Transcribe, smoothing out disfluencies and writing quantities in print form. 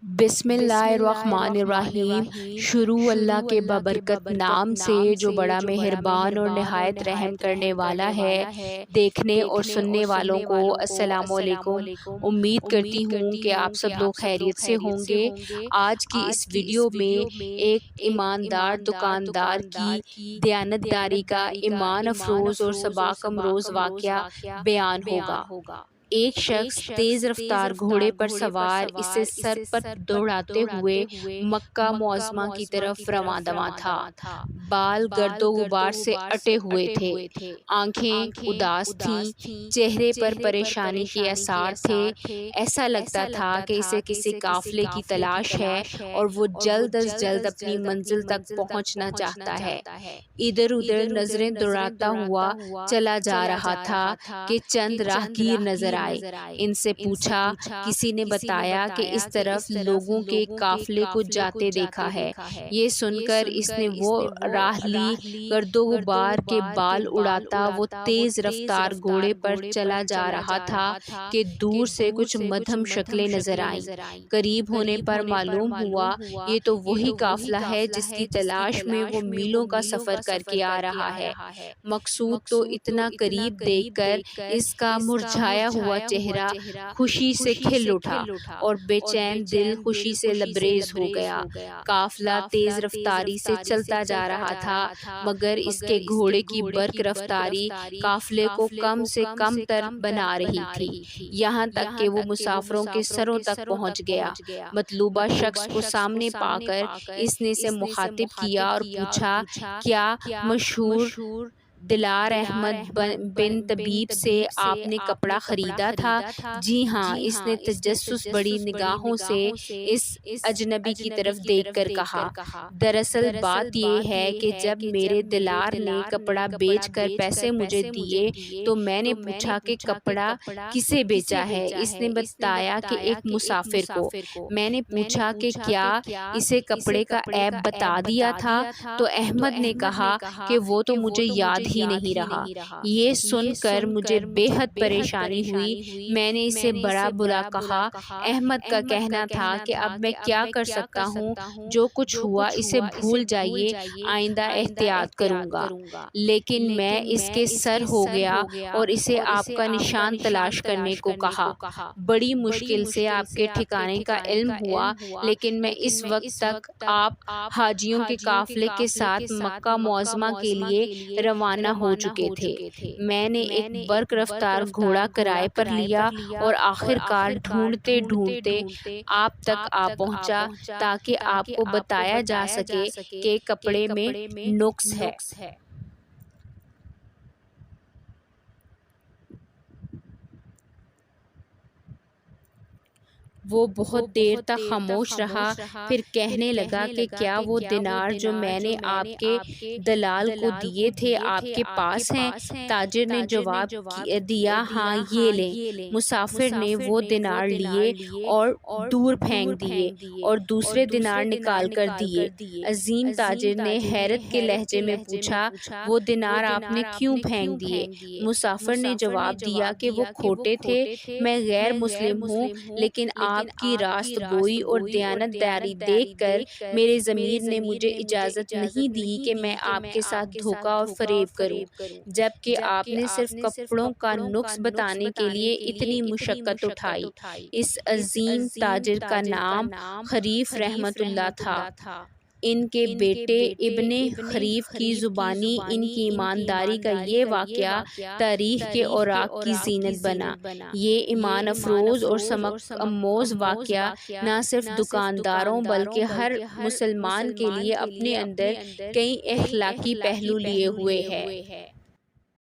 بسم اللہ الرحمن الرحیم۔ شروع اللہ کے بابرکت نام سے جو بڑا مہربان اور نہایت رحم کرنے والا ہے۔ دیکھنے اور سننے والوں کو السلام علیکم۔ امید کرتی ہوں کہ آپ سب لوگ خیریت سے ہوں گے۔ آج کی اس ویڈیو میں ایک ایماندار دکاندار کی دیانتداری کا ایمان افروز اور سباق آموز واقعہ بیان ہوگا۔ ایک شخص تیز رفتار گھوڑے پر سوار اسے سر پر دوڑاتے ہوئے مکہ معظمہ کی طرف رواں دواں تھا۔ بال گرد و غبار سے اٹے ہوئے تھے، آنکھیں اداس تھیں، چہرے پر پریشانی کے آثار تھے۔ ایسا لگتا تھا کہ اسے کسی قافلے کی تلاش ہے اور وہ جلد از جلد اپنی منزل تک پہنچنا چاہتا ہے۔ ادھر ادھر نظریں دوڑاتا ہوا چلا جا رہا تھا کہ چند راہگیر نظر آئے۔ ان سے پوچھا، کسی نے بتایا کہ اس طرف لوگوں کے قافلے کو جاتے دیکھا ہے۔ یہ سن کر اس نے وہ راہ لی۔ گرد و غبار کے بال اڑاتا وہ تیز رفتار گھوڑے پر چلا جا رہا تھا کہ دور سے کچھ مدھم شکلیں نظر آئیں۔ قریب ہونے پر معلوم ہوا یہ تو وہی قافلہ ہے جس کی تلاش میں وہ میلوں کا سفر کر کے آ رہا ہے۔ مقصود تو اتنا قریب دیکھ کر اس کا مرجھایا ہوا چہرہ خوشی سے کھل اٹھا اور بے چین دل خوشی سے لبریز ہو گیا۔ قافلہ تیز رفتاری سے چلتا جا رہا تھا، مگر اس کے گھوڑے کی برق رفتاری قافلے کو کم سے کم تر بنا رہی تھی، یہاں تک کہ وہ مسافروں کے سروں تک پہنچ گیا۔ مطلوبہ شخص کو سامنے پا کر اس نے اسے مخاطب کیا اور پوچھا، کیا مشہور دلار احمد بن طبیب سے آپ نے کپڑا خریدا تھا؟ جی ہاں، اس نے تجسس بڑی نگاہوں سے اس اجنبی کی طرف دیکھ کر کہا۔ دراصل بات یہ ہے کہ جب میرے دلار نے کپڑا بیچ کر پیسے مجھے دیے تو میں نے پوچھا کہ کپڑا کسے بیچا ہے؟ اس نے بتایا کہ ایک مسافر کو۔ میں نے پوچھا کہ کیا اسے کپڑے کا عیب بتا دیا تھا؟ تو احمد نے کہا کہ وہ تو مجھے یاد ہی نہیں رہا۔ یہ سن کر مجھے بے حد پریشانی ہوئی۔ میں نے اسے بڑا برا کہا۔ احمد کا کہنا تھا کہ اب میں کیا کر سکتا ہوں، جو کچھ ہوا اسے بھول جائیے، آئندہ احتیاط کروں گا۔ لیکن میں اس کے سر ہو گیا اور اسے آپ کا نشان تلاش کرنے کو کہا۔ بڑی مشکل سے آپ کے ٹھکانے کا علم ہوا، لیکن میں اس وقت تک آپ حاجیوں کے قافلے کے ساتھ مکہ معظمہ کے لیے روانہ ہو چکے تھے۔ میں نے ایک برق رفتار گھوڑا کرائے پر لیا اور آخر کار ڈھونڈتے ڈھونڈتے آپ تک آ پہنچا تاکہ آپ کو بتایا جا سکے کہ کپڑے میں نقص ہے۔ وہ بہت دیر تک خاموش رہا، پھر کہنے لگا کہ کیا وہ دینار جو میں نے آپ کے دلال کو دیے تھے آپ کے پاس ہیں؟ تاجر نے جواب دیا، ہاں یہ لیں۔ مسافر نے وہ دینار لیے اور دور پھینک دیے اور دوسرے دینار نکال کر دیے۔ عظیم تاجر نے حیرت کے لہجے میں پوچھا، وہ دینار آپ نے کیوں پھینک دیے؟ مسافر نے جواب دیا کہ وہ کھوٹے تھے، میں غیر مسلم ہوں، لیکن آپ کی راست گوئی اور دیانتداری دیکھ کر میرے ضمیر نے مجھے اجازت نہیں دی کہ میں آپ کے ساتھ دھوکہ اور فریب کروں، جبکہ آپ نے صرف کپڑوں کا نقص بتانے کے لیے اتنی مشقت اٹھائی۔ اس عظیم تاجر کا نام خریف رحمت اللہ تھا۔ ان کے بیٹے ابن خریف کی زبانی ان کی ایمانداری کا یہ واقعہ تاریخ کے اوراق کی زینت بنا۔ یہ ایمان افروز اور سبق آموز واقعہ نہ صرف دکانداروں بلکہ ہر مسلمان کے لیے اپنے اندر کئی اخلاقی پہلو لیے ہوئے ہے۔